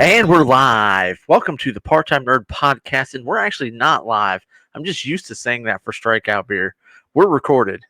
And we're live. Welcome to the Part-Time Nerd Podcast, and we're actually not live. I'm just used to saying that for Strikeout Beer. We're recorded.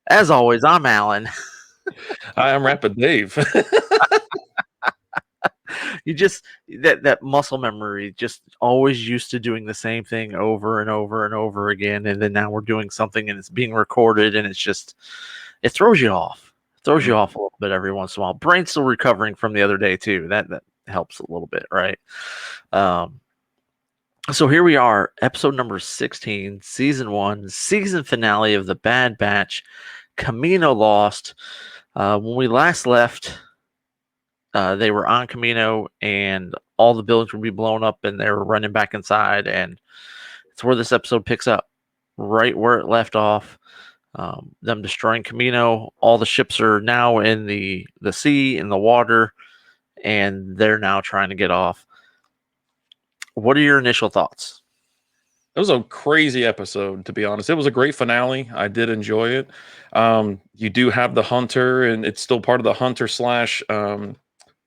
As always, I'm Alan. Hi, I'm Rapid Dave. You just that muscle memory, just always used to doing the same thing over and over and over again, and then now we're doing something and it's being recorded, and it throws you off. It throws you off a little bit every once in a while. Brain's still recovering from the other day too. That helps a little bit, right? So here we are, episode number 16, season 1, season finale of The Bad Batch. Kamino lost. When we last left, they were on Kamino and all the buildings would be blown up and they were running back inside. And it's where this episode picks up, right where it left off. Them destroying Kamino. All the ships are now in the sea, in the water, and they're now trying to get off. What are your initial thoughts? It was a crazy episode, to be honest. It was a great finale. I did enjoy it. You do have the Hunter, and it's still part of the Hunter slash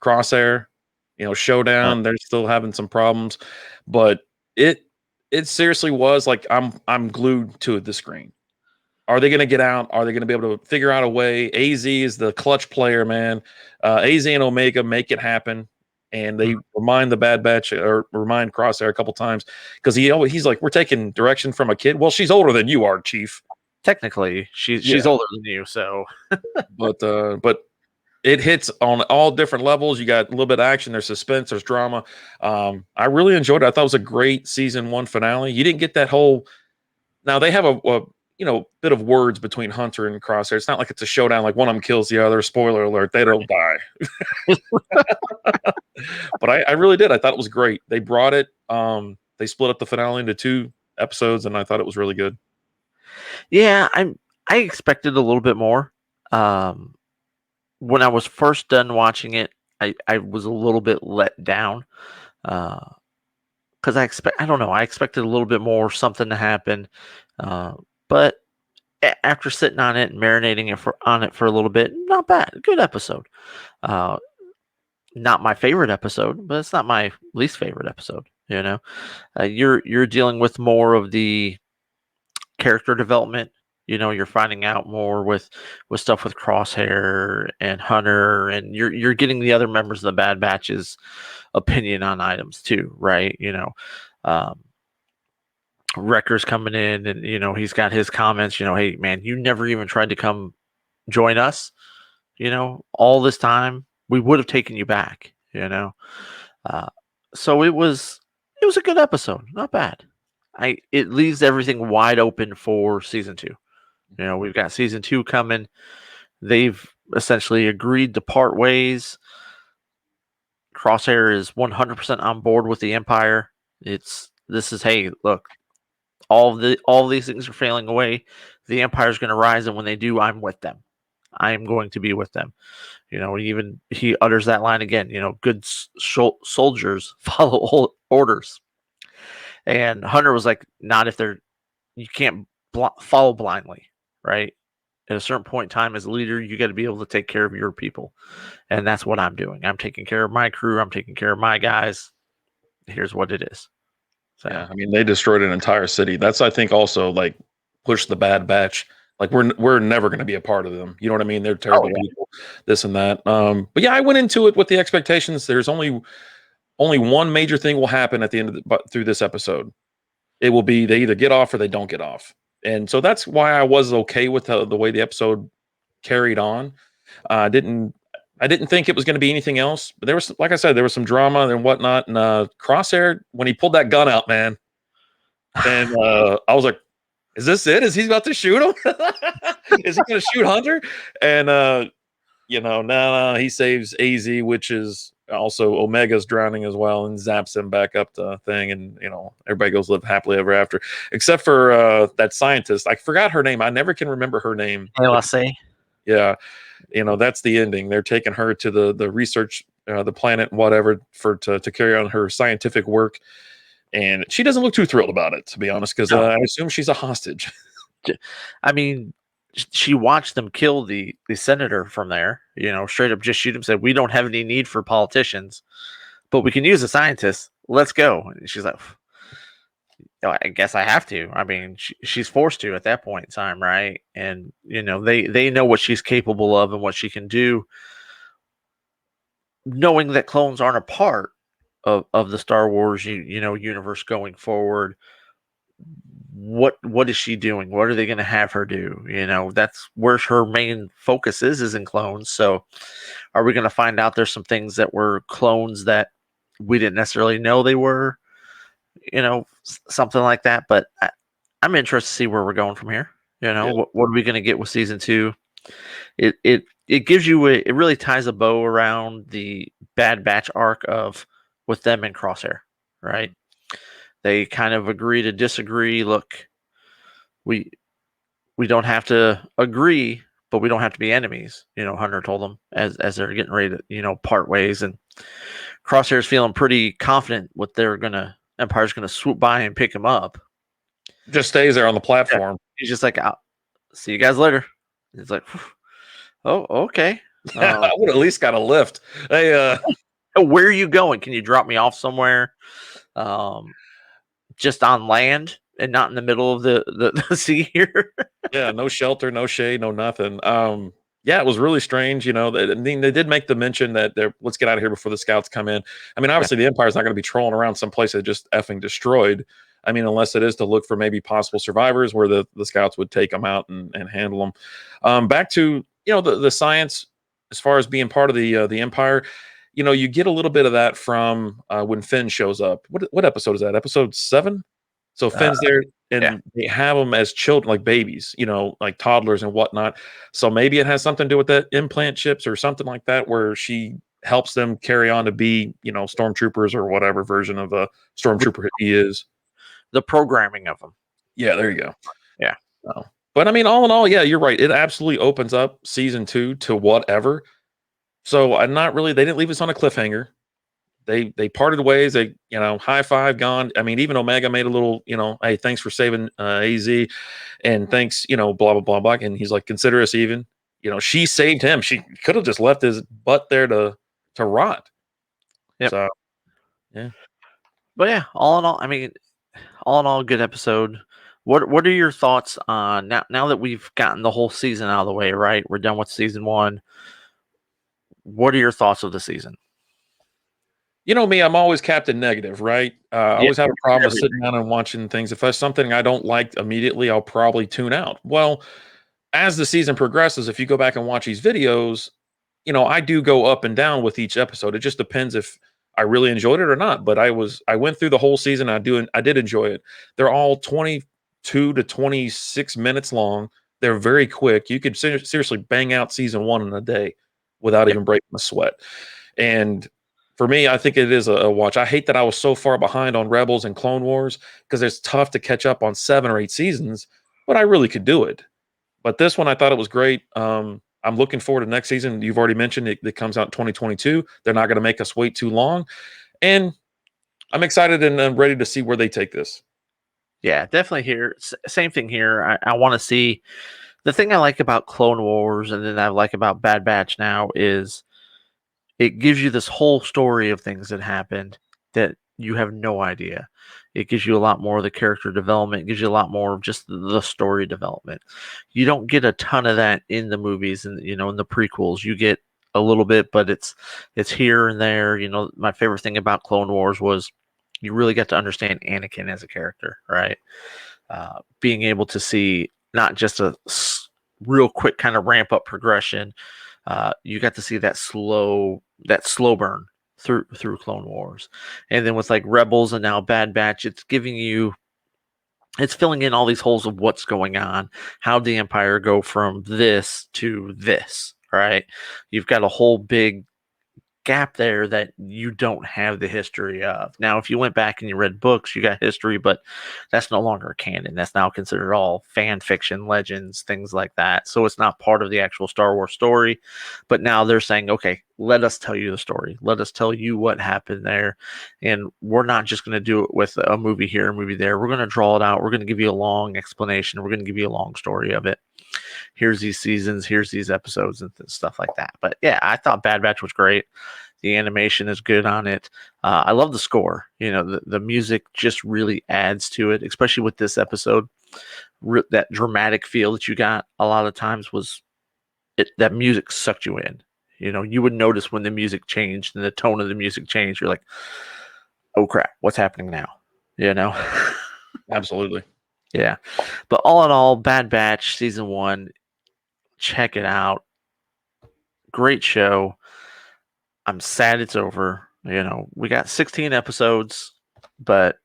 Crosshair, showdown. They're still having some problems, but it seriously was like I'm glued to the screen. Are they going to get out? Are they going to be able to figure out a way? AZ is the clutch player, man. AZ and Omega make it happen. And they remind the Bad Batch or remind Crosshair a couple times because he's like, we're taking direction from a kid. Well, she's older than you are, Chief. Technically, she's older than you, so. but it hits on all different levels. You got a little bit of action, there's suspense, there's drama. I really enjoyed it. I thought it was a great season 1 finale. You didn't get that whole. Now they have a bit of words between Hunter and Crosshair. It's not like it's a showdown, like one of them kills the other. Spoiler alert, they don't die. But I really did. I thought it was great. They brought it. They split up the finale into 2 episodes, and I thought it was really good. Yeah, I expected a little bit more. When I was first done watching it, I was a little bit let down. Because I expected a little bit more, something to happen. But after sitting on it and marinating on it for a little bit, not bad. Good episode. Not my favorite episode, but it's not my least favorite episode. You're dealing with more of the character development. You're finding out more with stuff with Crosshair and Hunter, and you're getting the other members of the Bad Batch's opinion on items too, right? Wrecker's coming in, and he's got his comments. Hey man, you never even tried to come join us. All this time we would have taken you back. So it was a good episode, not bad. It leaves everything wide open for season 2. We've got season 2 coming. They've essentially agreed to part ways. Crosshair is 100% on board with the Empire. Hey, look, all these things are failing away. The Empire is going to rise, and when they do, I'm with them. I am going to be with them. Even he utters that line again. Good soldiers follow orders. And Hunter was like, not if you can't follow blindly, right? At a certain point in time as a leader, you got to be able to take care of your people. And that's what I'm doing. I'm taking care of my crew. I'm taking care of my guys. Here's what it is. So. Yeah, I mean, they destroyed an entire city. That's, I think, also like pushed the Bad Batch. Like we're never going to be a part of them. You know what I mean? They're terrible people, this and that. But yeah, I went into it with the expectations. There's only one major thing will happen at the end of through this episode. It will be they either get off or they don't get off. And so that's why I was okay with the way the episode carried on. I didn't think it was going to be anything else. But there was, like I said, there was some drama and whatnot. And Crosshair, when he pulled that gun out, man, and I was like, is this it? Is he about to shoot him? Is he going to shoot Hunter? And, no, he saves AZ, which is also Omega's drowning as well, and zaps him back up the thing. And, everybody goes live happily ever after, except for that scientist. I forgot her name. I never can remember her name. LSA. Yeah. That's the ending. They're taking her to the research, the planet, whatever, to carry on her scientific work. And she doesn't look too thrilled about it, to be honest, because I assume she's a hostage. I mean, she watched them kill the senator from there, straight up just shoot him, said, we don't have any need for politicians. but we can use the scientists. Let's go. And she's like, I guess I have to. I mean, she's forced to at that point in time, right? And they know what she's capable of and what she can do, knowing that clones aren't a part of the Star Wars universe going forward. What is she doing? What are they going to have her do? That's where her main focus is in clones. So, are we going to find out there's some things that were clones that we didn't necessarily know they were? Something like that. But I'm interested to see where we're going from here. Yeah. What are we going to get with season 2? It gives you it really ties a bow around the Bad Batch arc of with them and Crosshair, right? They kind of agree to disagree. Look, we we don't have to agree, but we don't have to be enemies. Hunter told them as they're getting ready to part ways, and Crosshair's feeling pretty confident what Empire's gonna swoop by and pick him up. Just stays there on the platform. Yeah. He's just like, I'll see you guys later. He's like, oh, okay. I would at least got a lift. Hey, where are you going? Can you drop me off somewhere? Just on land and not in the middle of the sea here. Yeah, no shelter, no shade, no nothing. Yeah, it was really strange. They did make the mention that let's get out of here before the scouts come in. I mean, obviously, the Empire's not going to be trolling around someplace that just effing destroyed. I mean, unless it is to look for maybe possible survivors where the scouts would take them out and handle them. Back to the science as far as being part of the Empire. You get a little bit of that from when Finn shows up. What episode is that? Episode 7. So Finn's there, and they have them as children, like babies, like toddlers and whatnot. So maybe it has something to do with the implant chips or something like that, where she helps them carry on to be, stormtroopers or whatever version of a stormtrooper he is. The programming of them. Yeah, there you go. Yeah. But I mean, all in all, yeah, you're right. It absolutely opens up season 2 to whatever. So I'm not really. They didn't leave us on a cliffhanger. They parted ways. They high five, gone. I mean, even Omega made a little hey, thanks for saving AZ, and thanks blah blah blah blah. And he's like, consider us even. She saved him. She could have just left his butt there to rot. Yep. So yeah. But yeah, all in all, good episode. What are your thoughts on now that we've gotten the whole season out of the way? Right, we're done with season 1. What are your thoughts of the season? Me, I'm always Captain Negative, right? I always have a problem with sitting down and watching things. If there's something I don't like immediately, I'll probably tune out. Well, as the season progresses, if you go back and watch these videos, I do go up and down with each episode. It just depends if I really enjoyed it or not. But I went through the whole season. I did enjoy it. They're all 22 to 26 minutes long. They're very quick. You could seriously bang out season 1 in a day without even breaking a sweat. And for me, I think it is a watch. I hate that I was so far behind on Rebels and Clone Wars because it's tough to catch up on 7 or 8 seasons, but I really could do it. But this one, I thought it was great. I'm looking forward to next season. You've already mentioned it comes out in 2022. They're not going to make us wait too long. And I'm excited and ready to see where they take this. Yeah, definitely here. Same thing here. I want to see. The thing I like about Clone Wars and then I like about Bad Batch now is it gives you this whole story of things that happened that you have no idea. It gives you a lot more of the character development. It gives you a lot more of just the story development. You don't get a ton of that in the movies and in the prequels. You get a little bit, but it's here and there. My favorite thing about Clone Wars was you really get to understand Anakin as a character, right? Being able to see not just a real quick kind of ramp up progression. You got to see that slow burn through Clone Wars, and then with like Rebels and now Bad Batch, it's filling in all these holes of what's going on. How did the Empire go from this to this? Right? You've got a whole big gap there that you don't have the history of. Now, if you went back and you read books, you got history, but that's no longer canon. That's now considered all fan fiction, legends, things like that. So it's not part of the actual Star Wars story. But now they're saying, okay, let us tell you the story. Let us tell you what happened there. And we're not just going to do it with a movie here, a movie there. We're going to draw it out. We're going to give you a long explanation. We're going to give you a long story of it. Here's these seasons, here's these episodes and stuff like that. But yeah, I thought Bad Batch was great. The animation is good on it. I love the score. The music just really adds to it, especially with this episode. That dramatic feel that you got a lot of times was that music sucked you in. You would notice when the music changed and the tone of the music changed. You're like, oh crap, what's happening now? You know? Absolutely. Yeah. But all in all, Bad Batch season 1, check it out. Great show. I'm sad it's over. We got 16 episodes, but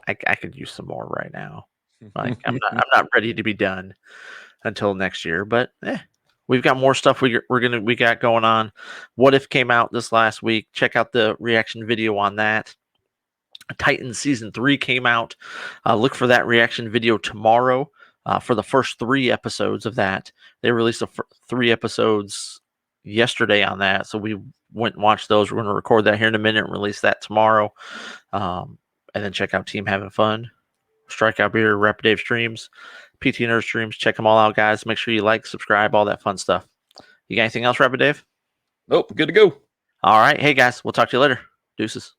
I could use some more right now. Like I'm not ready to be done until next year, but we've got more stuff we got going on. What If came out this last week. Check out the reaction video on that. Titans season 3 came out. Look for that reaction video tomorrow for the first 3 episodes of that. They released 3 episodes yesterday on that, so we went and watched those. We're going to record that here in a minute and release that tomorrow. And then check out Team Having Fun, Strikeout Beer, Rapid Dave streams, PT Nerd streams. Check them all out, guys. Make sure you like, subscribe, all that fun stuff. You got anything else, Rapid Dave? Nope, good to go. All right. Hey, guys, we'll talk to you later. Deuces.